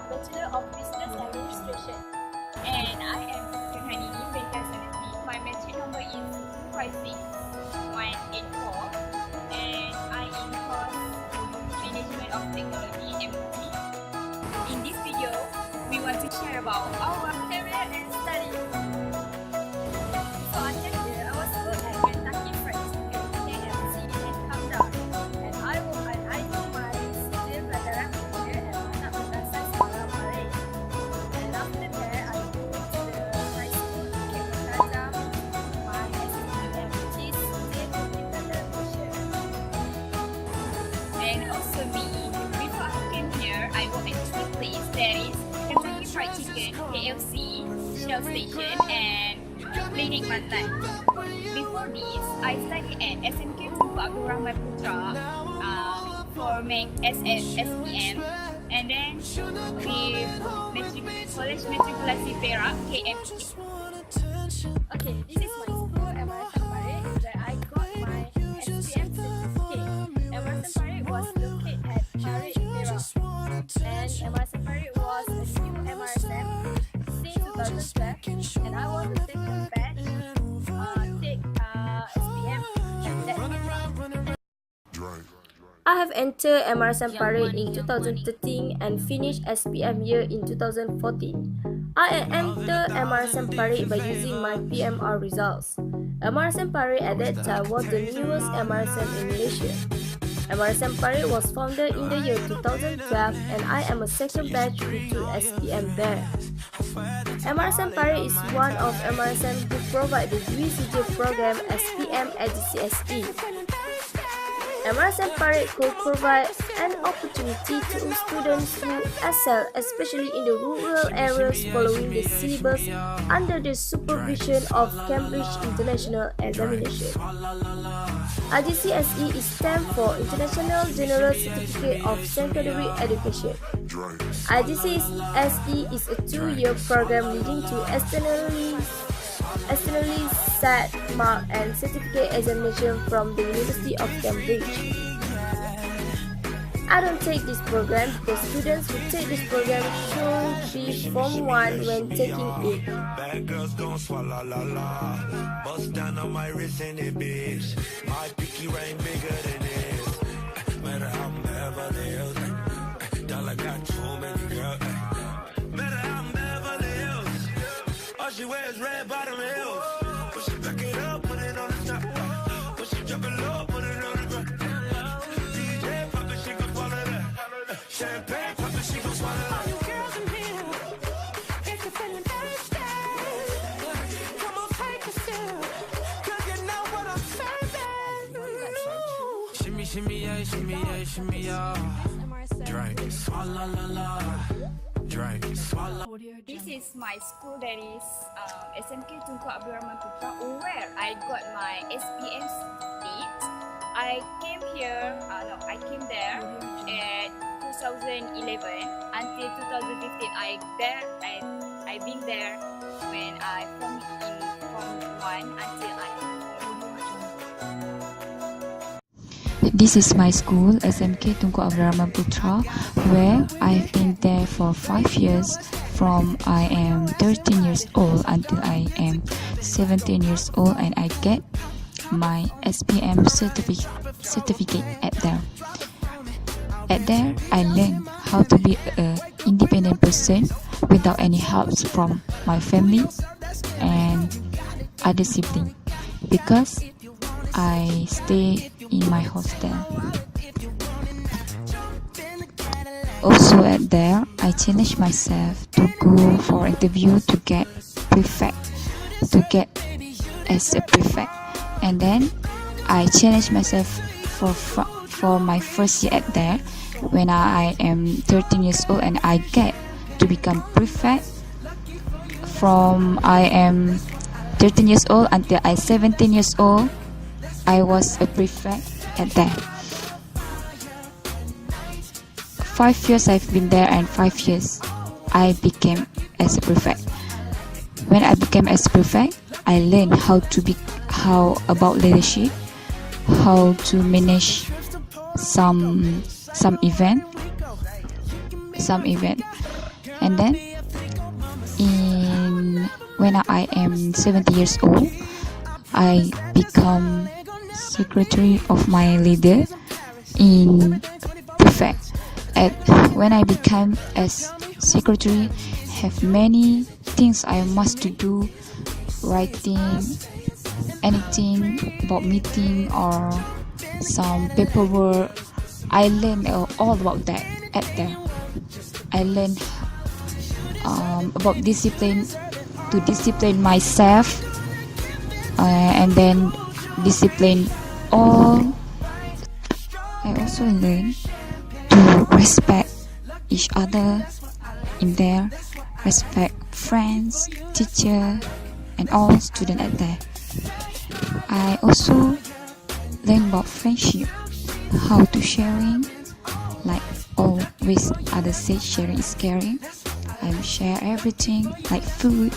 Bachelor of Business Administration. And I am Yohani Baker Sanati. My metric number is 256184. And I in course Management of Technology MOT. In this video, we want to share about our career and study. So until here, I was good at Kentucky Fried Chicken, KFC, and Countdown. And I know my senior pelajaran kerja and anak madrasah sekolah Malay. And after that, I go to the high school, Cape Raja, my SPM, which is State Independent Malaysia. And also me, before I came here, I worked at three places. There is Kentucky Fried Chicken, KFC, Shell Station, and Klinik Mantan. Before this, I studied at SMK Tunku Abdul Rahman Putra for SPM, and then with College Matrikulasi Perak, KMP. Okay, this is my school, Emerson Parit, where I got my SPM certificate. Emerson Parit was located at Parit, Perak, and Emerson Parit was a new MRSM since 2012, and I was the second batch take SPM at that time. I have entered MRSM Parit in 2013 and finished SPM year in 2014. I entered MRSM Parit by using my PMR results. MRSM Parit at that time was the newest MRSM in Malaysia. MRSM Parit was founded in the year 2012 and I am a second batch into SPM there. MRSM Parit is one of MRSM who provide the UCJ program SPM at GCSE. MRSM Parit could provide an opportunity to students who excel, especially in the rural areas, following the syllabus under the supervision of Cambridge International Examination. IGCSE is stand for International General Certificate of Secondary Education. IGCSE is a 2-year program leading to externally set mark and certificate examination from the University of Cambridge. I don't take this program because students who take this program should be Form 1 when taking it. Bad girls gon' swallow la la. Bust down on my wrist and it bitch. My pinky ring bigger than this. Matter how I'm Beverly Hills. Dollar got too many girls. Matter how I'm Beverly Hills. All she wears red bottom heels. Push it back it up, put it on the top. Push it drop it low, put it on the ground. DJ pop it, she gon' swallow that. Champagne pop it, she gon' swallow that. Shimmy yeah, shimmy yeah, shimmy yeah. Drink, swalla la la. Drink, swalla. This is my school, that is SMK Tunku Abdul Rahman Putra, where I got my SPM certificate. I came there at 2011 until 2015. I been there when I from 1 until I. This is my school, SMK Tunku Abdul Rahman Putra, where I've been there for 5 years, from I am 13 years old until I am 17 years old, and I get my SPM certificate at there. At there, I learned how to be an independent person without any help from my family and other siblings, because I stay in my hostel. Also at there, I challenged myself to go for interview to get as a prefect, and then I challenged myself for my first year at there when I am 13 years old, and I get to become prefect from I am 13 years old until I 17 years old. I was a prefect at that. 5 years I've been there, and 5 years I became as a prefect. When I became as a prefect, I learned how about leadership, how to manage some event. And then when I am 70 years old, I become secretary of my leader in prefect. When I become as secretary, have many things I must to do, writing anything about meeting or some paperwork. I learn all about that at there. I learn about discipline, to discipline myself, and then discipline all. I also learn to respect each other in there, respect friends, teacher, and all students at there. I also learn about friendship, how to sharing, like always others say sharing is caring. I share everything like food,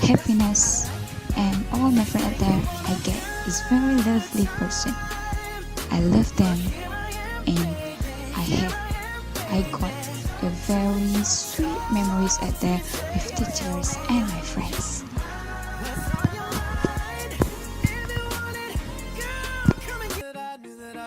happiness, and all my friends out there I get is very lovely person. I love them, and I got a very sweet memories out there with teachers and my friends.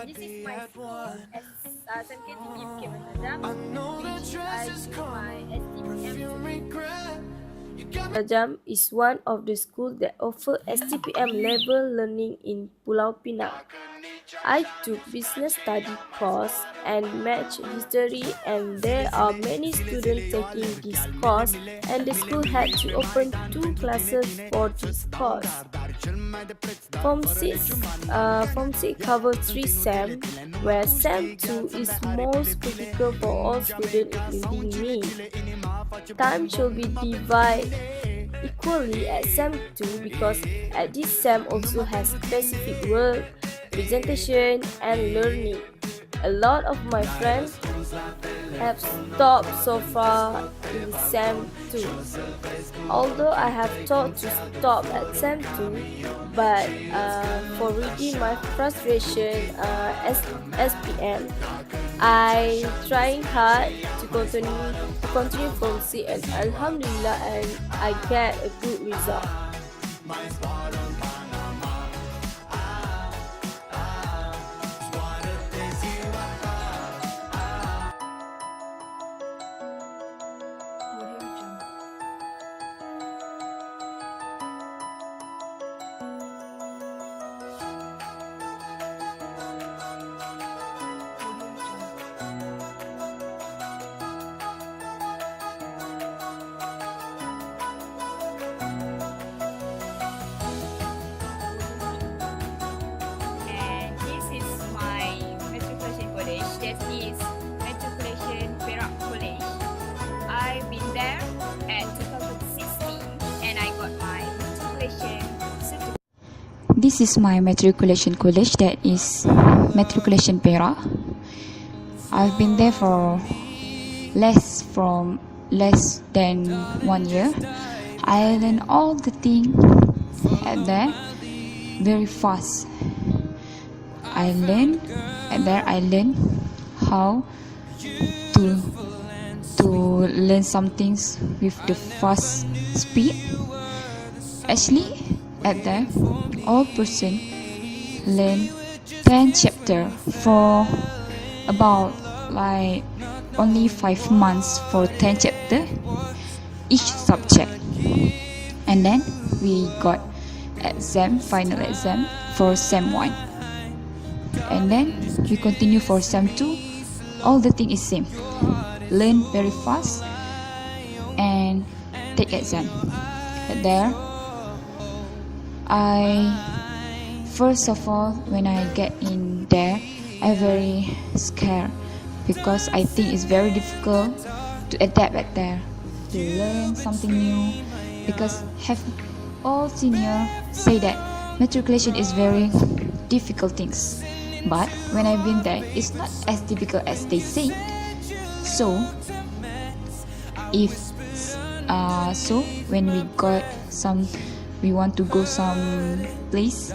This is my school as SMK Tinggi Bukit Mertajam, which I do my STPM. Mertajam is one of the schools that offer STPM level learning in Pulau Pinang. I took business study course and match history, and there are many students taking this course, and the school had to open 2 classes for this course. Form 6 covers 3 SEM, where SEM 2 is most critical for all students including me. Time should be divided equally at SEM 2 because at this SEM also has specific work, presentation, and learning. A lot of my friends have stopped so far in SEM 2. Although I have thought to stop at SEM 2, but for reading my frustration SPM, I trying hard to continue from C, and Alhamdulillah, and I get a good result. And this is my matriculation college. That is Matriculation Perak College. I've been there at 2016 and I got my matriculation certificate. This is my matriculation college, that is Matriculation Perak. I've been there for less than 1 year. I learned all the things at there very fast. I learned how to learn some things with the fast speed. Actually, at there, all person learn 10 chapter for about like only 5 months for 10 chapter each subject, and then we got final exam for SEM 1, and then we continue for SEM 2. All the thing is same, learn very fast and take exam. There first of all, when I get in there, I very scared because I think it's very difficult to adapt at there, to learn something new, because have all senior say that matriculation is very difficult things, but when I've been there, it's not as difficult as they say. So when we want to go some place,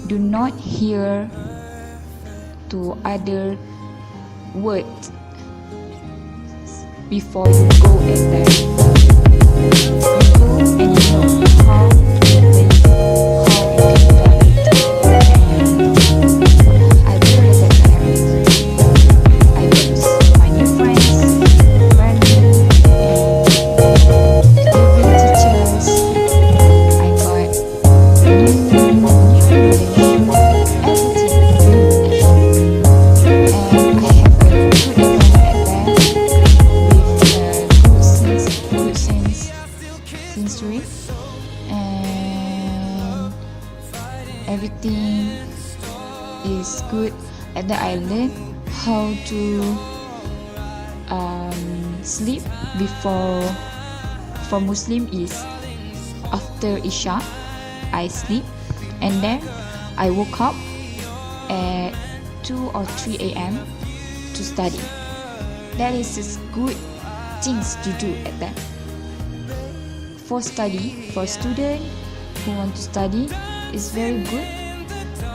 do not hear to other words. before you go in there. You go and you know how the place, how you can get it. And I really like Paris. I met my new friends, brand new living teachers. I got new knowledge, everything. And I have a good environment there with good sensory, and everything is good. And then I learned how to sleep before. For Muslim is after Isha I sleep, and then I woke up at 2 or 3 a.m. to study. That is just good things to do at that. For student who want to study, it's very good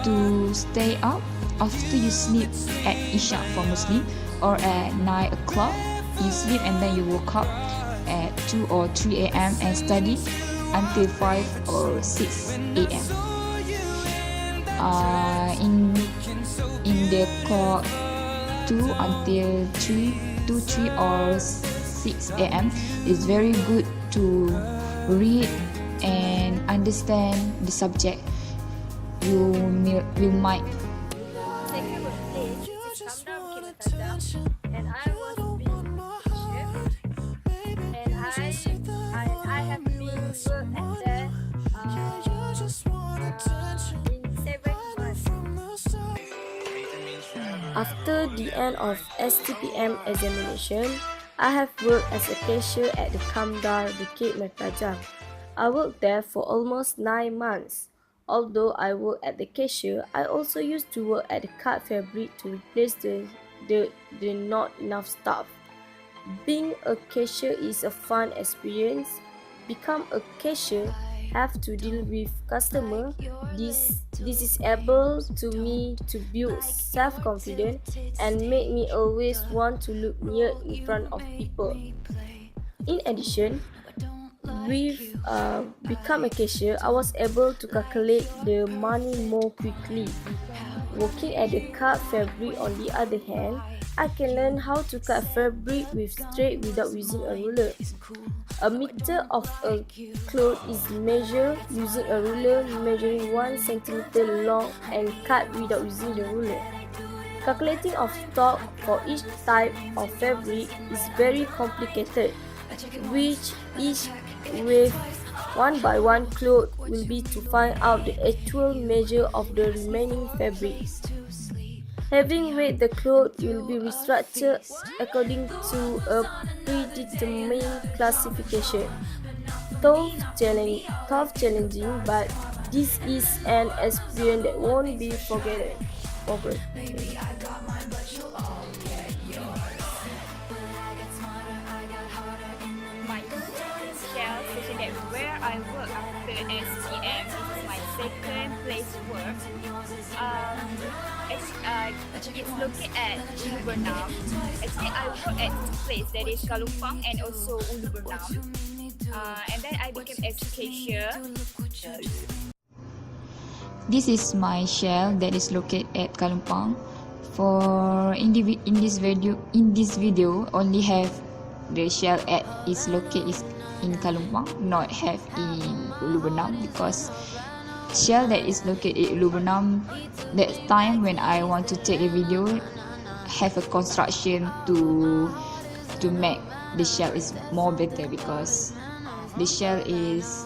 to stay up after you sleep at Isha for Muslim, or at 9 o'clock you sleep and then you woke up at 2 or 3 a.m. and study until 5 or 6 a.m. In the clock 2 until 3 or 6 a.m. is very good to read and understand the subject. You might. Second place is Kamdar Bukit and I was being teacher, and I have been worked at there in 7 months. After the end of STPM examination, I have worked as a cashier at the Kamdar Bukit Mertajam. I worked there for almost 9 months. Although I work at the cashier, I also used to work at the card fabric to replace the not enough staff. Being a cashier is a fun experience. Become a cashier, have to deal with customer. This is able to me to build self-confidence and make me always want to look near in front of people. In addition, with become a cashier, I was able to calculate the money more quickly. Working at the card fabric, on the other hand, I can learn how to cut fabric with straight without using a ruler. A meter of a cloth is measured using a ruler measuring 1 centimeter long and cut without using the ruler. Calculating of stock for each type of fabric is very complicated, which each with 1 by 1 cloth will be to find out the actual measure of the remaining fabric. Having weighed the cloth will be restructured according to a predetermined classification. Tough challenging, but this is an experience that won't be forgotten. My shell station that where I work after STM. This is my second place to work. It's located at Ulu Bernam. Actually, I work at two places, that is Kalumpang and also Ulu Bernam. And then I became a cashier. This is my shell that is located at Kalumpang. For in this video only have the shell at is located in Kalumpang, not have in Ulu Bernam, because shell that is located in Ulu Bernam, that time when I want to take a video have a construction to make the shell is more better, because the shell is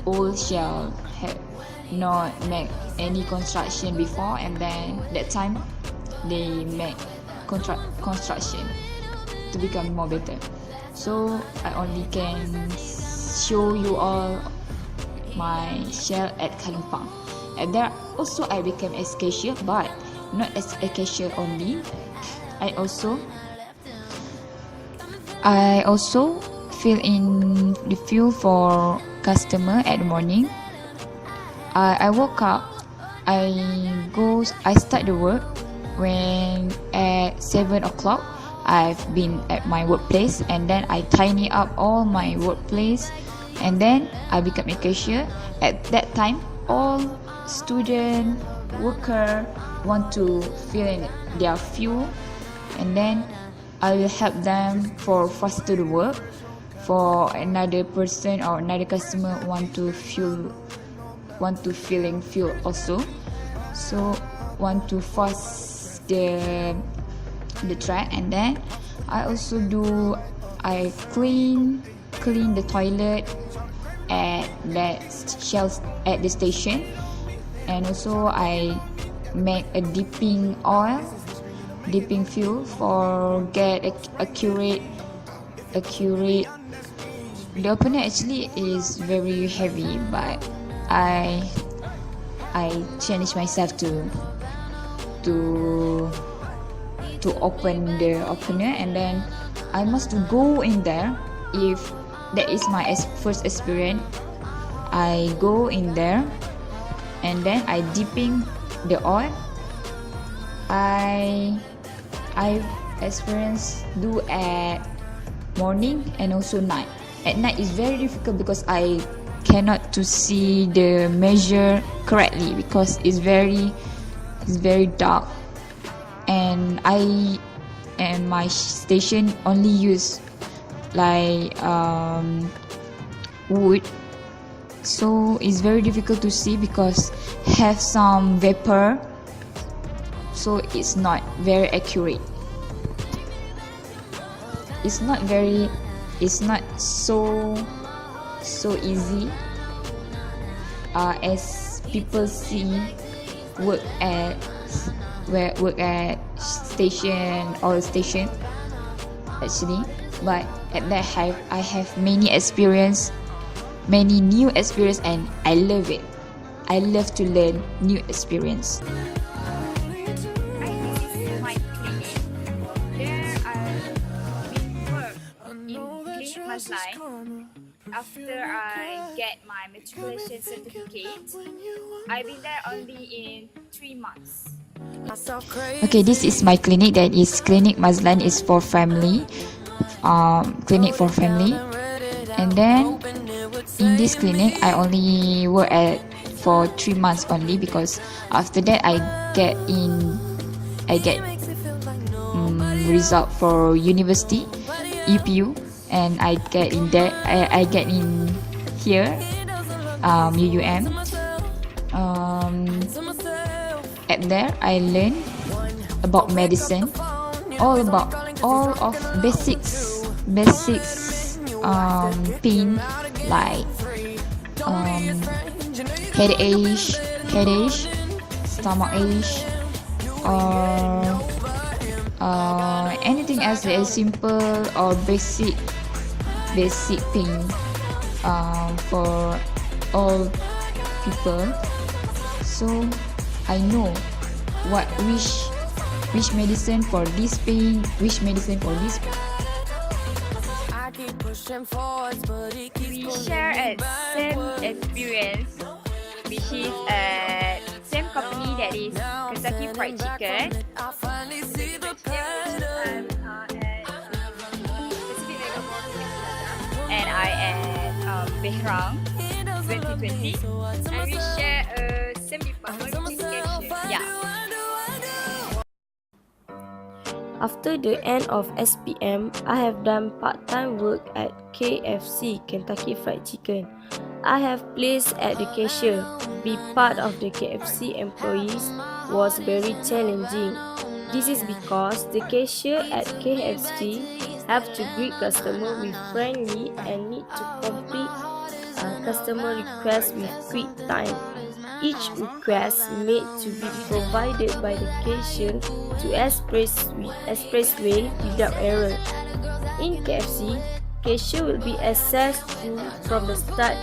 old shell, have not make any construction before, and then that time they make construction to become more better. So I only can show you all my shell at Kalumpang. And there also I became as cashier, but not as a cashier only. I also fill in the fuel for customer at the morning. I woke up, I start the work when at 7 o'clock. I've been at my workplace, and then I tidy up all my workplace, and then I become a cashier. At that time, all student, worker want to fill in their fuel, and then I will help them for faster the work. For another person or another customer want to fill in fuel also, so want to fast the track. And then I clean the toilet at that shelf at the station, and also I make a dipping fuel for get accurate. The opener actually is very heavy, but I challenge myself to open the opener, and then I must go in there. If that is my first experience, I go in there, and then I dipping the oil. I've experienced do at morning and also night. At night is very difficult because I cannot to see the measure correctly because it's very dark, and my station only use like wood, so it's very difficult to see because have some vapor, so it's not very accurate. It's not so easy as people see work at station actually. But at that I have many new experience, and I love it. I love to learn new experience. I visit my clinic. There I work in Clinic Mazlan. After I get my matriculation certificate, I've been there only in 3 months. Okay, this is my clinic. That is Clinic Mazlan is for family. Clinic for family. And then in this clinic, I only work for 3 months only, because after that I get result for university, UPU, and I get in there. I get in here, UUM. At there I learn about medicine, all of basics pain, like headache, stomach ache, or anything else that is simple or basic pain for all people. So I know which medicine for this pain, which medicine for this. We share a same experience, which is a same company, that is Kentucky Fried Chicken. And I at Behrang 2020, and we share a same department, which is cashier. Yeah. After the end of SPM, I have done part-time work at KFC, Kentucky Fried Chicken. I have placed at the cashier. Be part of the KFC employees was very challenging. This is because the cashier at KFC have to greet customer with friendly and need to complete customer requests with quick time. Each request made to be provided by the cashier to expressway without error. In KFC, cashier will be accessed from the start.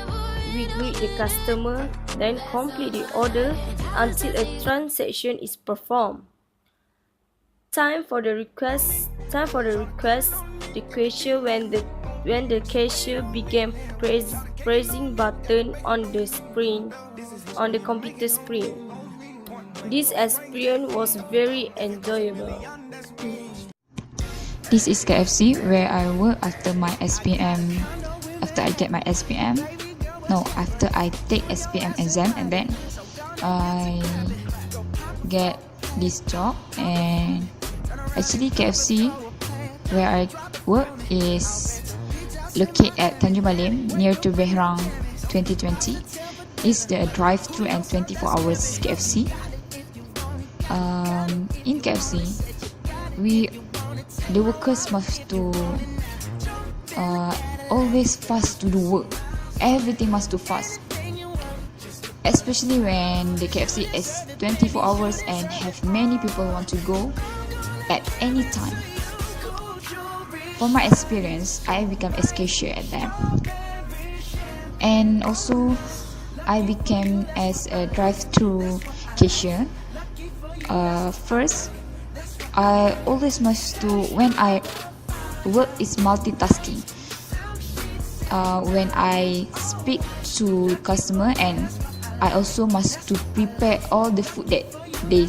We greet the customer, then complete the order until a transaction is performed. Time for the request, the cashier when the cashier began pressing button on the computer screen. This experience was very enjoyable. This is KFC where I work after my SPM. After I get my SPM, after I take SPM exam, and then I get this job. And actually KFC where I work is located at Tanjung Malim near to Behrang 2020. It's the drive-through and 24 hours KFC. In KFC, the workers must to always fast to do work. Everything must do fast. Especially when the KFC is 24 hours and have many people want to go at any time. For my experience, I become a cashier at them. And also, I became as a drive-through cashier. First, I always must do, when I work is multitasking. When I speak to customer, and I also must to prepare all the food that they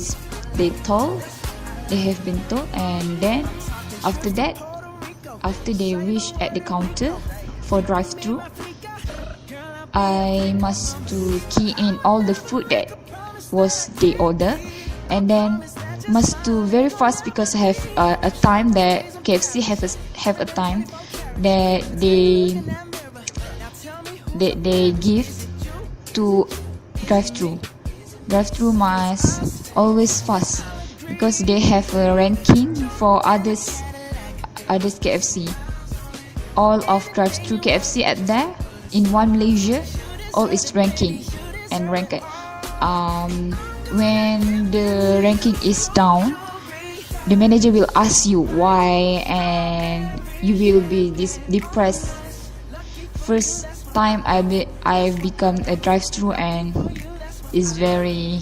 have been told, and then after that, after they reach at the counter for drive-through, I must to key in all the food that was they order, and then must do very fast because I have a time that KFC have a time that they give to drive-through. Drive-through must always fast because they have a ranking for others KFC. All of drive-through KFC at there in one Malaysia, all is ranking and ranked. When the ranking is down, the manager will ask you why, and you will be depressed. First time I've become a drive-through and is very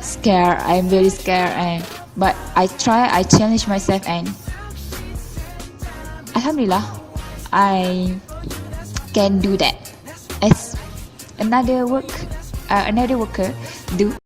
scared. I'm very scared, but I challenge myself, and Alhamdulillah, I can do that as another worker do.